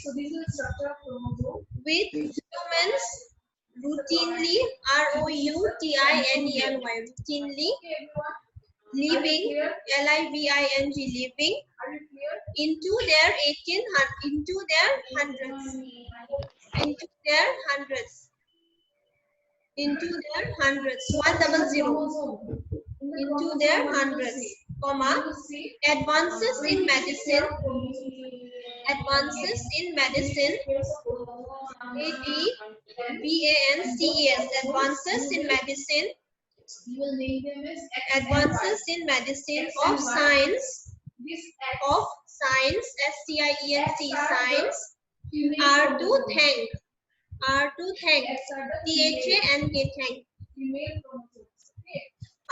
So this is the structure of chromosome. With humans routinely, routinely, routinely living, living, living Are you clear? into their 1800, into their hundreds, into their hundreds, into their hundreds, 100, Chromosome. into their hundreds, comma, advances in medicine, advances in medicine, advances, advances in medicine, You will name them as advances in medicine of science, of science, SCIENC, science, are to thank, THA and K, thank, female chromosomes. Okay.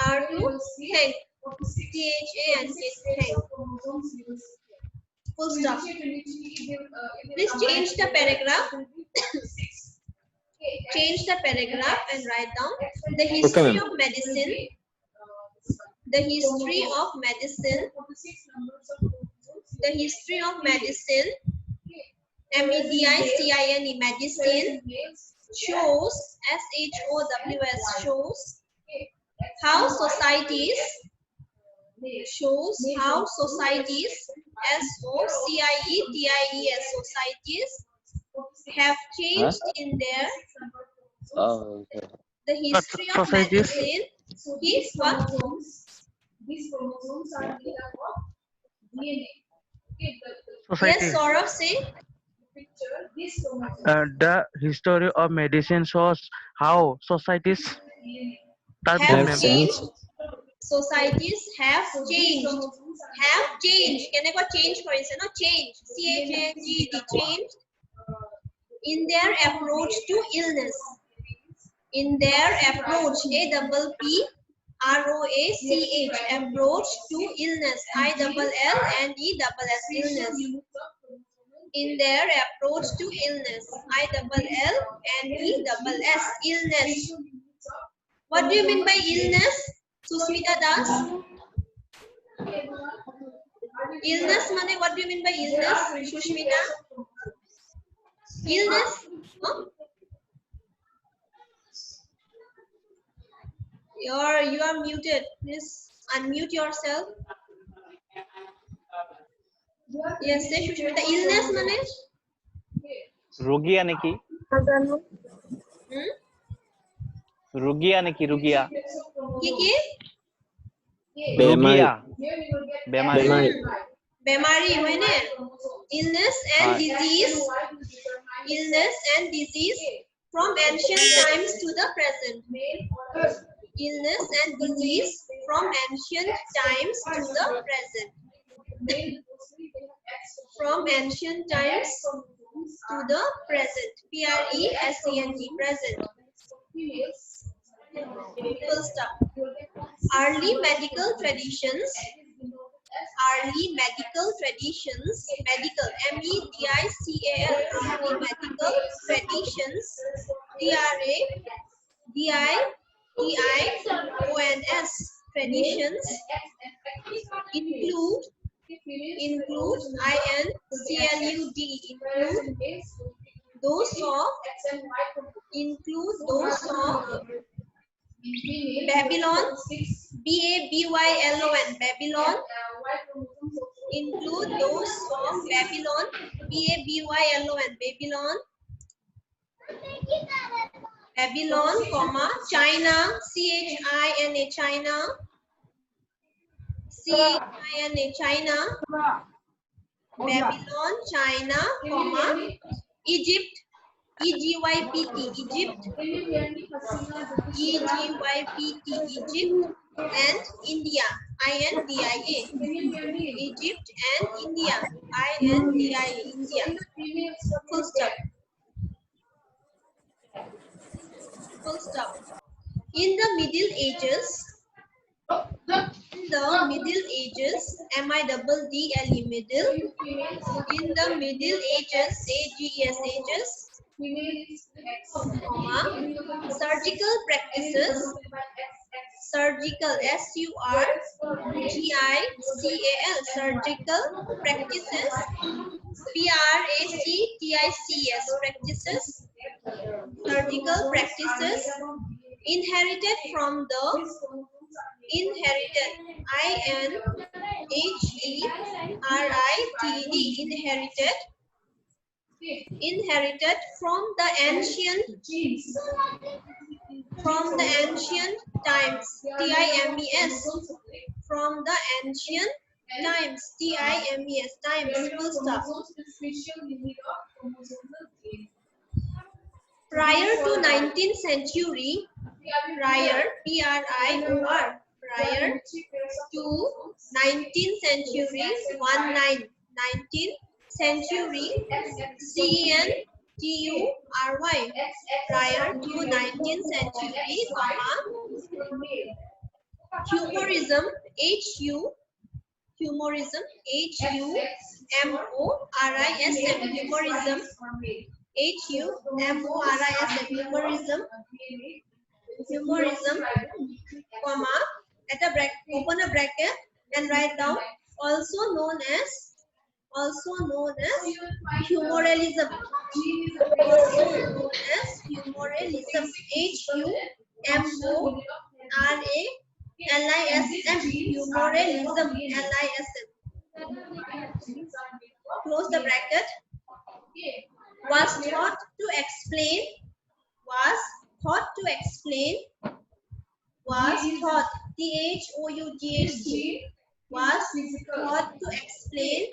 are You to will see thank, 46 THA and K, pairs thank, of chromosomes you will see here. full So stop. Please change the paragraph. Change the paragraph and write down the history of medicine, the history of medicine, the history of medicine, MEDICINE, medicine, shows, SHOWS, shows how societies, shows how societies, SOCIETIES, societies have changed in their, the history of medicine, is what? These chromosomes are made up of DNA. Okay, Yes, Saurav, say. picture this chromosome The history of medicine shows how societies Have changed. Societies have changed. Have changed. Can I go change for instance? No, change. CHANGED, changed in their approach to illness. In their approach, APPROACH, approach to illness, ILLNESS, illness. In their approach to illness, ILLNESS, illness. What do you mean by illness, Susmita Das? Illness, mane, what do you mean by illness, Sushmita? Illness? Huh? You are muted. Please unmute yourself. Yes, say Sushmita. Illness mane? রোগী আনে কি Hmm? রোগী আনে কি রোগিয়া Ki? রোগিয়া বেমারি Bemari, hoine? Illness and disease. Illness and disease from ancient times to the present. Illness and disease from ancient times to the present. From ancient times to the present. PRESENT, present. Full stop. Early medical traditions. Early medical traditions. Medical, MEDICAL. Early medical traditions. TRADITIONS. Traditions include include those of Babylon, BABYLON, Babylon, include those of Babylon, BABYLON, Babylon, Babylon, comma, China, CHINA, China, CHINA, China, Babylon, China, comma, Egypt, EGYPT, Egypt, EGYPT, Egypt, and India, INDIA, Egypt and India, INDIA, India. Full stop. Full stop. In the Middle Ages, MIDDLE, middle, in the Middle Ages, AGES, ages, comma, surgical practices, surgical, SURGICAL, surgical practices, PICS, practices, surgical practices inherited from the inherited inherited from the ancient times TIMES from the ancient times times full stop. Prior to 19th century, prior prior to 19th century 19th century CENTURY prior to 19th century humorism humorism humorism comma at a bracket, open a bracket and write down also known as humoralism, humoralism humoralism close the bracket. Was thought to explain THOUGHT was thought to explain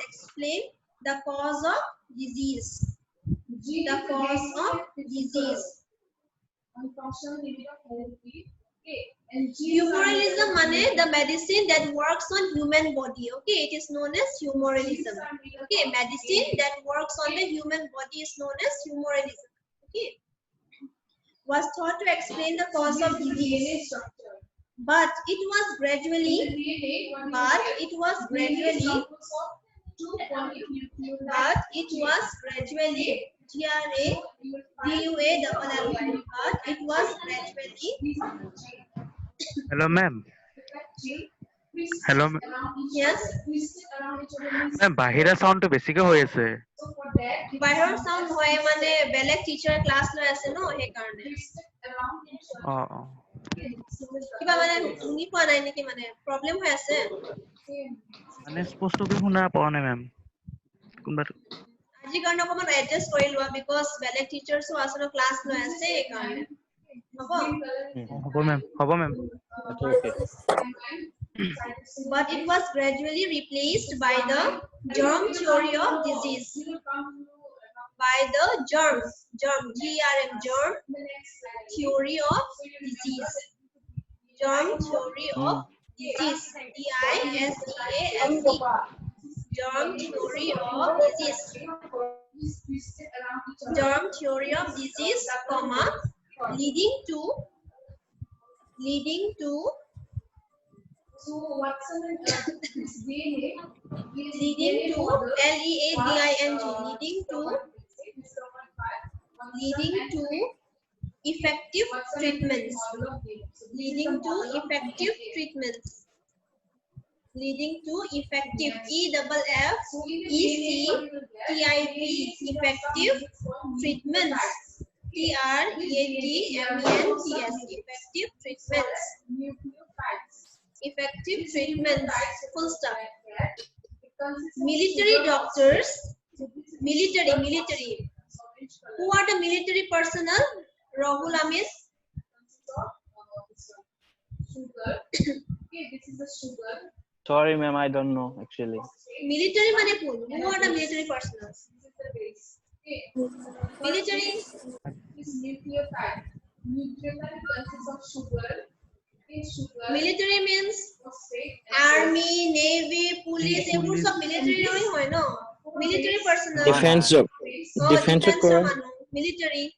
explain the cause of disease. Humoralism means the medicine that works on human body. Okay, it is known as humoralism. Okay, medicine that works on the human body is known as humoralism. Okay, was thought to explain the cause of disease, but it was gradually Hello, ma'am. Hello, yes ma'am. বাহিৰা সাউন্ডটো বেছিকে হৈ আছে। বাহিৰৰ sound হয় মানে বেলেগ teacher class লৈ আছে ন সেই কাৰণে কিবা মানে শুনি পোৱা নাই নেকি মানে প্ৰবলেম হৈ আছে মানে স্পষ্টকৈ শুনা পোৱা নাই মেম কোনবা আজি কাৰণে অকমান এডজাস্ট কৰি লোৱা বিকজ বেলেগ টিচাৰছো আছে ন ক্লাছ লৈ আছে সেই কাৰণে হ'ব মেম But it was gradually replaced by the germ theory of disease. By the germ theory of disease. Germ theory of disease. DISEASE. Germ theory of disease. Germ theory of disease, comma, leading to So what's leading to LEADING leading to effective treatments leading to effective treatments effective treatments effective treatments full stop military doctors military who are the military personnel Rahul Amis sugar. Okay, this is the sugar. Sorry, ma'am, I don't know actually. Military mane who are the military personnel This is the base. Okay. military Is nucleotide. Nucleotide consists of sugar. Sugar. military means phosphate, army navy police every sab military nahi hoy no military personnel Defense job. So, Defense job kora. military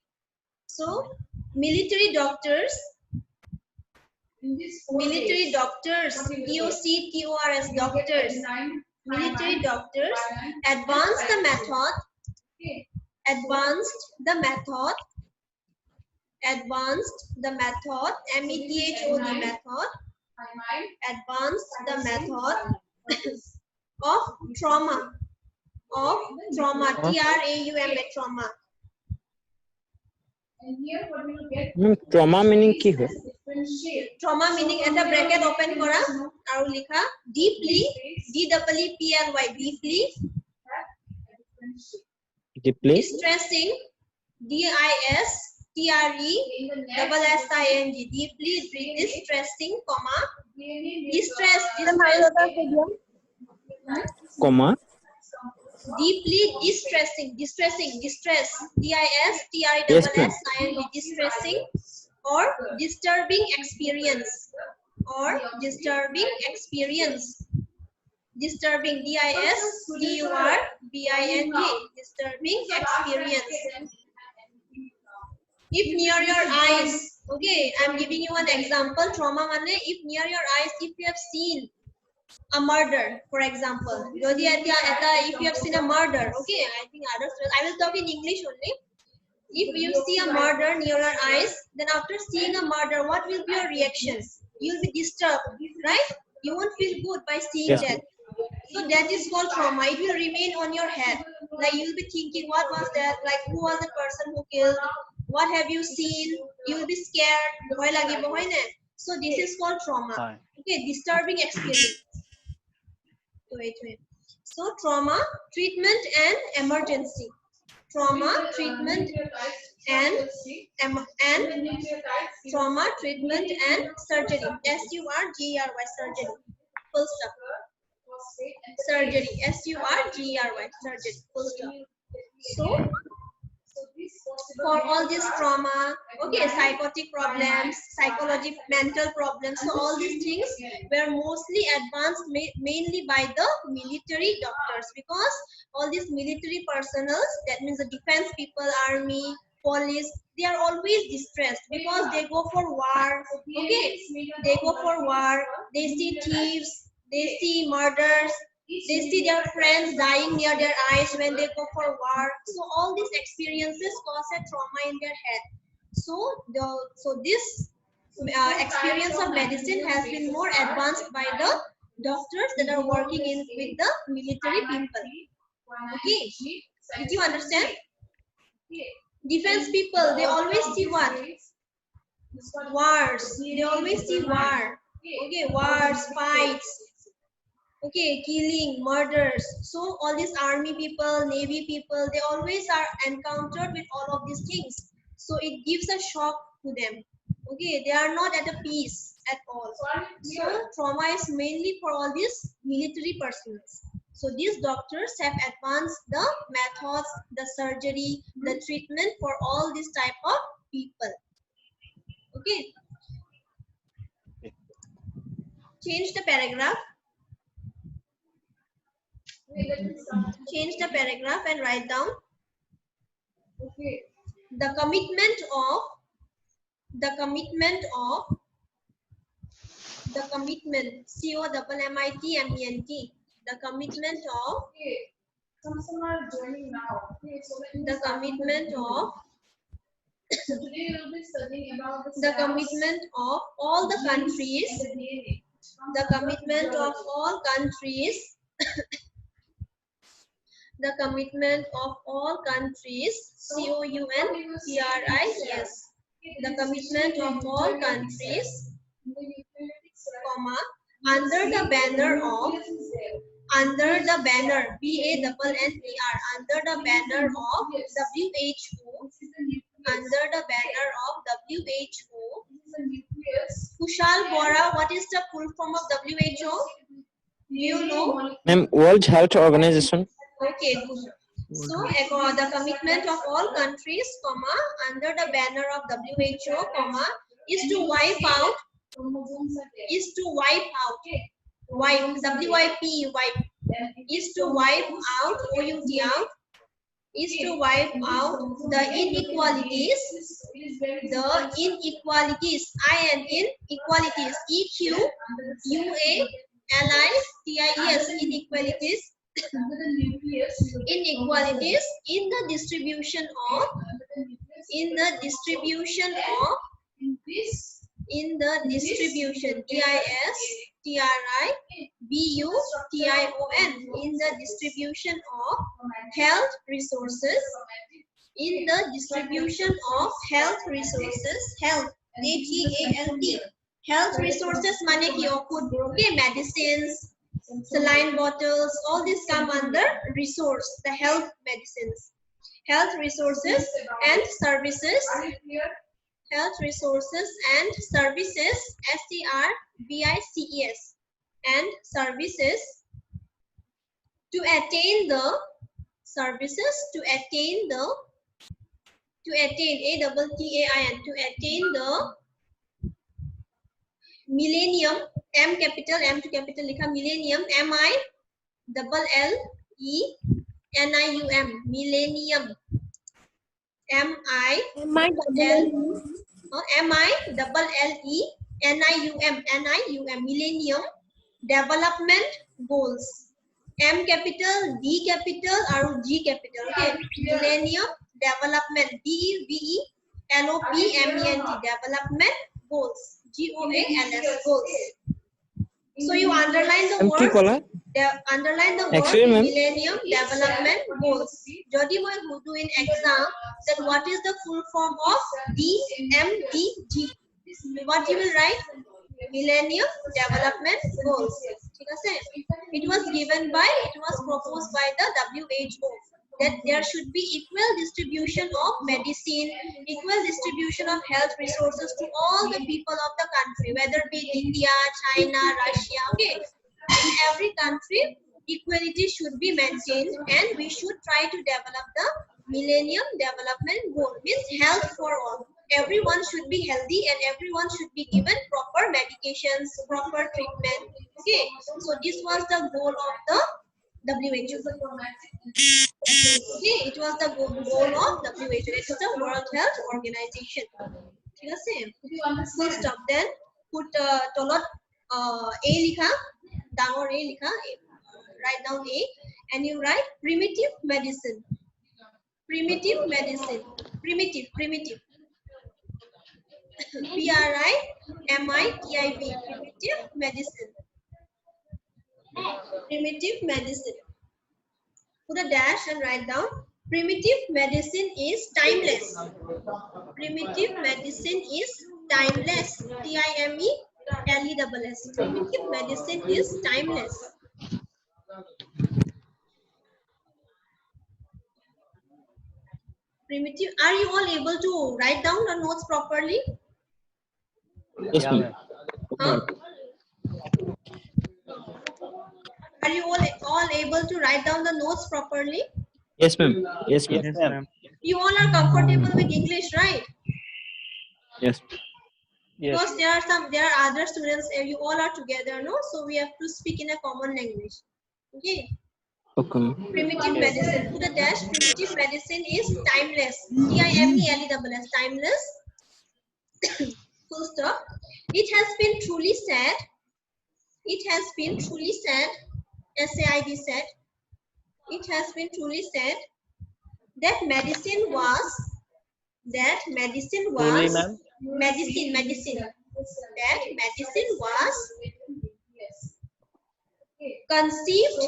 so military doctors military doctors DOCTORS doctors military doctors advanced the method advanced the method advanced the method advanced the method of of trauma. TRAUMA, trauma. And here what we will get Trauma meaning কি হয়? differentiate. Trauma meaning এটা bracket open করা আৰু লিখা deeply, DEEPLY, deeply Deeply distressing, DISTRESSING, deeply distressing, comma, distress, comma deeply distressing, distress, DISTRESSING, Yes, ma'am. distressing or disturbing experience, disturbing, DISTURBING, disturbing experience. If near your eyes, okay, I'm giving you an example. Trauma mane if near your eyes, if you have seen a murder, for example, if you have seen a murder, okay, I think others, I will talk in English only. If you see a murder near your eyes, then after seeing a murder, what will be your reaction? You'll be disturbed, right? You won't feel good by seeing Yes. that. So that is called trauma. It will remain on your head. Like you'll be thinking, what was that? Like who was the person who killed? What have you seen? You will be scared. So this is called trauma. Hi. Okay, disturbing experience. Wait. So trauma, treatment and emergency. Trauma, treatment and trauma, treatment and surgery. SURGERY, surgery. Full stop. Surgery. SURGERY, surgery. Full stop. So for all this trauma, okay, psychotic problems, psychological, mental problems, so all these things were mostly advanced mainly by the military doctors, because all these military personnel, that means the defense people, army, police, they are always distressed because they go for war, okay, they go for war, they see thieves, they see murders, they see their friends dying near their eyes when they go for war. So all these experiences cause a trauma in their head. So this experience of medicine has been more advanced by the doctors that are working with the military people. Okay, did you understand? Defense people, they always see what? Wars. They always see war. Okay, wars, fights. Okay, killing, murders. So all these army people, navy people, they always are encountered with all of these things. So it gives a shock to them. Okay, they are not at a peace at all. So trauma is mainly for all these military personnel. So these doctors have advanced the methods, the surgery, the treatment for all these type of people. Okay. Change the paragraph. Change the paragraph and write down. Okay. The commitment of COMMITMENT, the commitment of Some are joining now. Okay, so the commitment of so today we will be studying about the commitment of all the countries, the commitment of all countries, the commitment of all countries, COUNTRIES, the commitment of all countries, comma, under the banner of, under the banner, BANNER, under the banner of WHO, under the banner of WHO. Kushal Bora, what is the full form of WHO? Do you know? Ma'am, World Health Organization. Okay, good. So the commitment of all countries, comma, under the banner of WHO, comma, is to wipe out, wipe, WIP, wipe, is to wipe out, OUT out, is to wipe out the inequalities, inequalities, EQUALITIES, inequalities, inequalities in the distribution of, in the distribution, distribution, in the distribution of health resources, in the distribution of health resources, health, HEALT, health resources mane ki food, okay, medicines, saline bottles, all this come under resource, the health medicines, health resources and services, health resources and services, SERVICES, and services to attain the services to attain ATTAIN, to attain the millennium, M capital, M to capital likha, millennium, MILLENIUM, millennium, MILLENIUM, millennium development goals, M capital, D capital, or G capital, okay, millennium development, DEVELOPMENT, development goals, GOALS, goals. So you underline the Ma'am, ki word, kola? underline the Actually, word ma'am. millennium development goals. Jodi moi do in exam, then what is the full form of DMDG? What you will write? Millennium development goals. It was proposed by the WHO that there should be equal distribution of medicine, equal distribution of health resources to all the people of the country, whether it be India, China, Russia, okay. In every country, equality should be maintained, and we should try to develop the Millennium Development Goal, means health for all. Everyone should be healthy and everyone should be given proper medications, proper treatment. Okay, so this was the goal of the WHO. Okay, it was the goal of WHO. It was the World Health Organization. Full stop. Then put tolot A likha, down A likha, write down A, and you write primitive medicine. Primitive medicine. Primitive. PRIMITIVE, primitive medicine. Primitive medicine. Put a dash and write down. Primitive medicine is timeless. Primitive medicine is timeless. TIMELESS. Primitive medicine is timeless. Primitive. Are you all able to write down the notes properly? Yes, Yeah, ma'am. ma'am. Huh? Are you all able to write down the notes properly? Yes, ma'am. Yes, ma'am. Yes, ma'am. ma'am. You all are comfortable with English, right? Yes. Yes. Because there are other students, you all are together, no? So we have to speak in a common language. Okay. Okay, ma'am. Primitive Yes. medicine. Put a dash. Primitive medicine is timeless. TIMELESS. Timeless. Full stop. It has been truly said. It has been truly said. SAID said. It has been truly said that medicine was. That medicine was. Truly, ma'am. Medicine. That medicine was conceived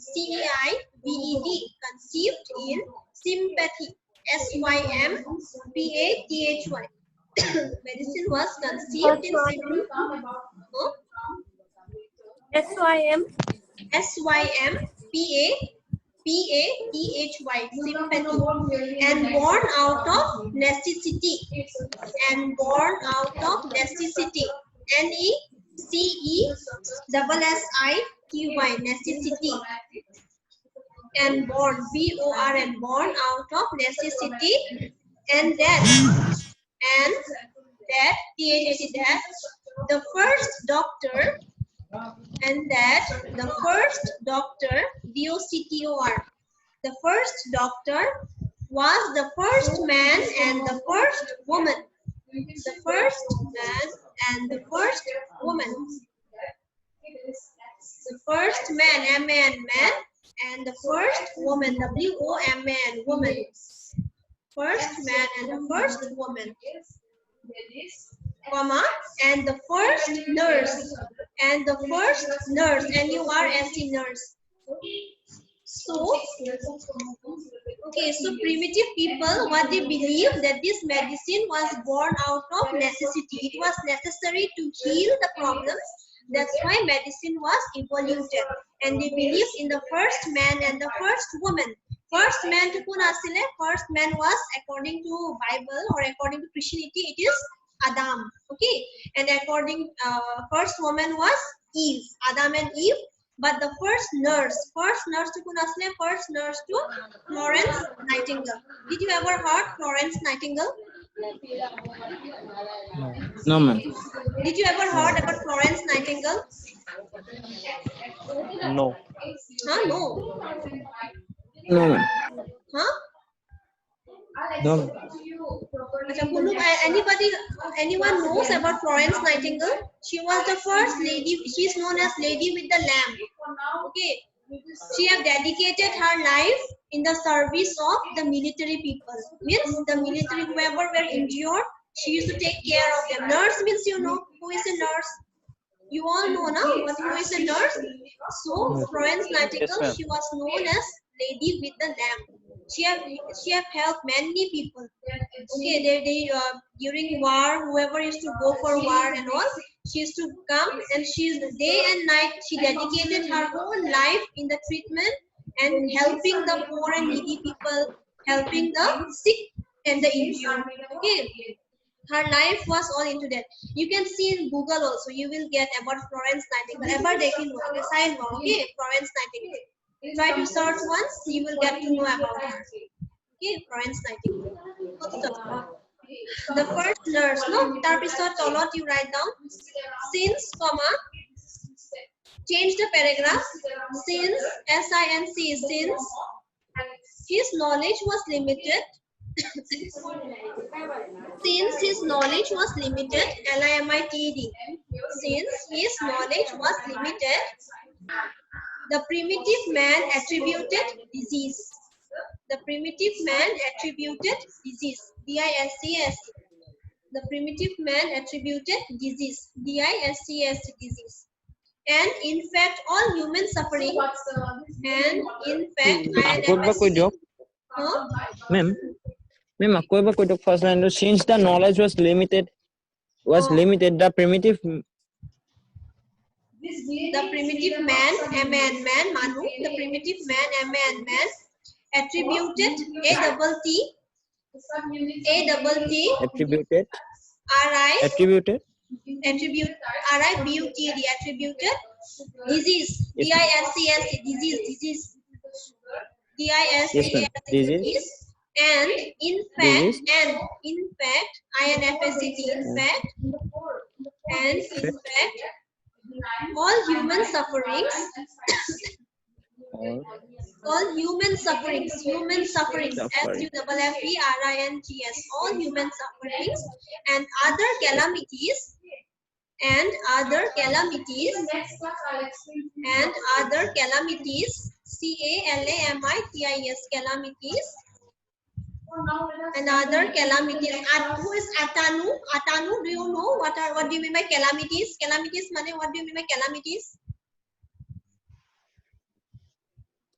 CONCEIVED, conceived in sympathy, SYMPATHY. Medicine was conceived in sympathy. SYMPATHY, sympathy, and born out of necessity. And born out of necessity. NECESSITY, necessity. And born, BORN, born out of necessity. And that the first doctor, DOCTOR, the first doctor was the first man and the first woman. The first man and the first woman. The first man, man, and the first woman, WOMAN, woman. first man and the first woman, comma, and the first nurse, and the first nurse, N-U-R-S-E, nurse. So, okay, so primitive people, what they believe that this medicine was born out of necessity. It was necessary to heal the problems. That's why medicine was evoluted. And they believed in the first man and the first woman. First man to kun asile? First man was, according to Bible or according to Christianity, it is Adam. Okay, and according first woman was Eve, Adam and Eve. But the first nurse to kun asle? First nurse to Florence Nightingale. Did you ever heard Florence Nightingale? No, ma'am. Did you ever heard about Florence Nightingale? No. Huh? No. No, ma'am. Huh? No. Anyone knows about Florence Nightingale? She was the first lady. She is known as Lady with the Lamp. Okay. She have dedicated her life in the service of the military people. Means the military, whoever were injured, she used to take care of them. Nurse means, you know who is a nurse. You all know now what who is a nurse. So Florence Nightingale, Yes, she was known as Lady with the Lamp. She have helped many people. Okay, they during war, whoever used to go for war and all, she used to come, and she's day and night she dedicated her whole life in the treatment and helping the poor and needy people, helping the sick and the injured. Okay, her life was all into that. You can see in Google also, you will get about Florence Nightingale. Okay, Florence Nightingale. Try to search once, you will get to know about her. Okay, Florence Nightingale. The first nurse, no, tarpisot tolot you write down. Since, comma, change the paragraph. Since, S-I-N-C, since his knowledge was limited, since his knowledge was limited, L-I-M-I-T-E-D, since his knowledge was limited, the primitive man attributed disease. The primitive man attributed disease. D-I-S-E-S. The primitive man attributed disease. D-I-S-E-S, disease. And in fact, all human suffering. And in fact, huh? Ma'am, first line, since the knowledge was limited, the primitive. The primitive man, Manu, the primitive man, attributed A-double-T, Attributed. R-I, Attributed. attribute, R-I-B-U-T-E-D, attributed disease, D-I-S-C-S, disease, D-I-S-C-S, disease, and in fact, I-N-F-A-C-T, in fact, and in fact, all human sufferings, all human sufferings, S-U-F-F-E-R-I-N-G-S, all human sufferings and other calamities, C-A-L-A-M-I-T-I-S, calamities, and other calamities. Who is Atanu? Atanu, do you know what do you mean by calamities? Calamities, mane, what do you mean by calamities?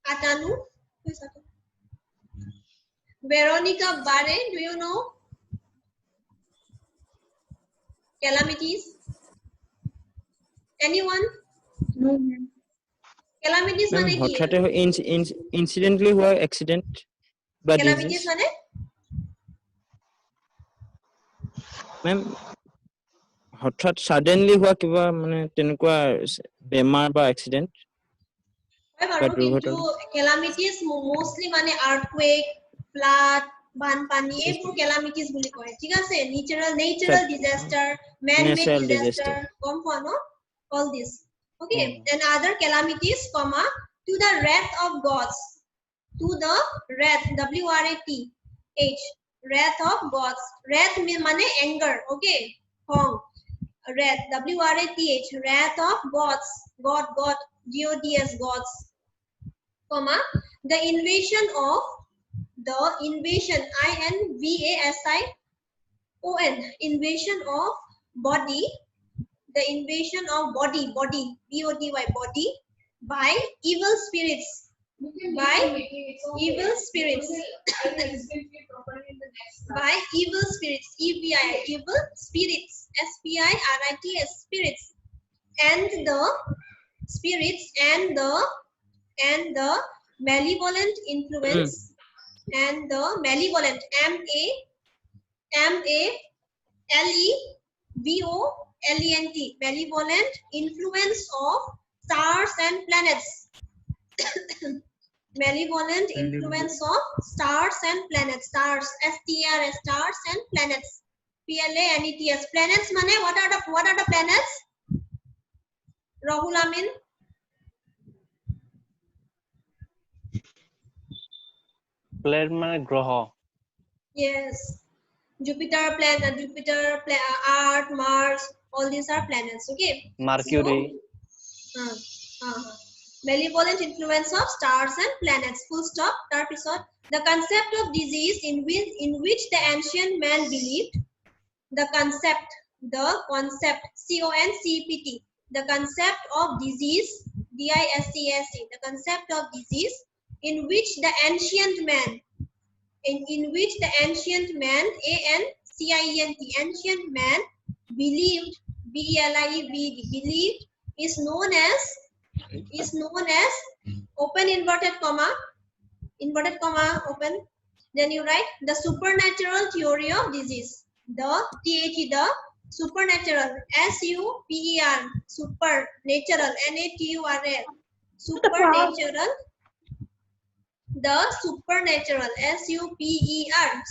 Atanu? Who is Atanu? Veronica Bare, do you know? Calamities? Anyone? No, ma'am. Calamities Ma'am, mane ki? incidentally हुआ accident বা Calamities disease. mane? Ma'am, হঠাৎ suddenly हुआ किबा মানে তেনেকুৱা বেমাৰ বা accident. But into calamities mostly mane earthquake, flood, banpani, eবোৰ calamities বুলি কয় ঠিক আছে natural disaster, man-made disaster, গম পোৱা ন all this. Okay, and other calamities, comma, to the wrath of gods, to the wrath, W-R-A-T-H, wrath of gods. Wrath means anger. Okay, wrath, W-R-A-T-H, wrath of gods, God, G-O-D-S, gods, comma, the invasion of the invasion, INVASION, invasion of body, the invasion of body, BODY, body, by evil spirits, by evil spirits, by evil spirits, EVI, evil spirits, SPIRITS, spirits, and the spirits and the malevolent influence, and the malevolent, MALEVOLENT, malevolent influence of stars and planets. Malevolent influence of stars and planets. Stars, STARS, stars and planets. PLANETS. Planets mane what are the planets? Rahul Amin. Planet মানে গ্রহ। Yes. Jupiter, Earth, Mars, all these are planets. Okay. Mercury. So, malevolent influence of stars and planets. Full stop. The concept of disease in which the ancient man believed. The concept, CONCEPT. The concept of disease, DISEASE. The concept of disease in which the ancient man, in which the ancient man, ANCIENT, ancient man believed, BELIEVED, believed, is known as open inverted comma, open, then you write the supernatural theory of disease. The the supernatural, SUPER, supernatural, NATURL, supernatural, the supernatural, SUPER,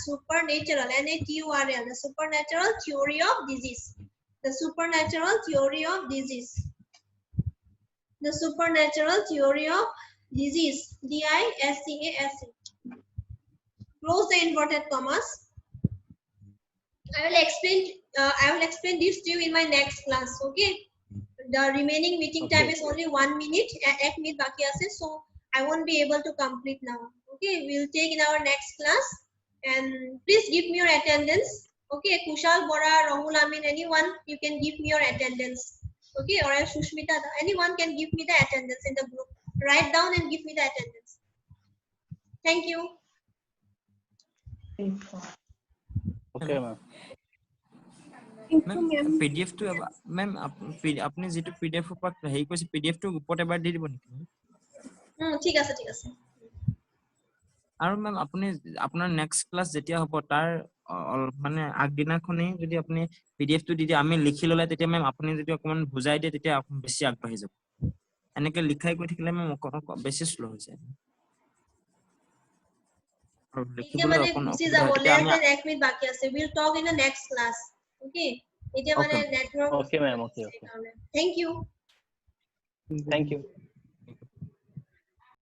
supernatural, NATURL, the supernatural theory of disease. The supernatural theory of disease. The supernatural theory of disease, DISEASE. Close the inverted commas. I will explain this to you in my next class. Okay. The remaining meeting time is only 1 minute. 1 minute baki ase, so I won't be able to complete now. Okay, we'll take in our next class, and please give me your attendance. Okay, Kushal, Bora, Rahul Amin, anyone, you can give me your attendance. Okay, or else Sushmita, anyone can give me the attendance in the group. Write down and give me the attendance. Thank you. Okay, ma'am. Ma'am, PDF to ma'am, আপনি যেটো PDF ওপৰত হেই কৈছে PDF টো ওপৰত এবাৰ দি দিব নেকি? ঠিক আছে। আৰু ম্যাম আপুনি আপোনাৰ নেক্সট ক্লাস যেতিয়া হ'ব তাৰ মানে আগদিনাখনে যদি আপুনি PDF টো দি দিয়ে আমি লিখি ললে তেতিয়া ম্যাম আপুনি যদি অকমান বুজাই দিয়ে তেতিয়া বেছি আগবাঢ়ি যাব। এনেকে লিখাই কৈ থাকিলে ম্যাম বেছি স্লো হৈ যায়। এতিয়া মানে গুচি যাব, less than 1 minute বাকি আছে। We'll talk in the next class. Okay, এতিয়া মানে network. Okay, ma'am. Okay. Thank you. Thank you.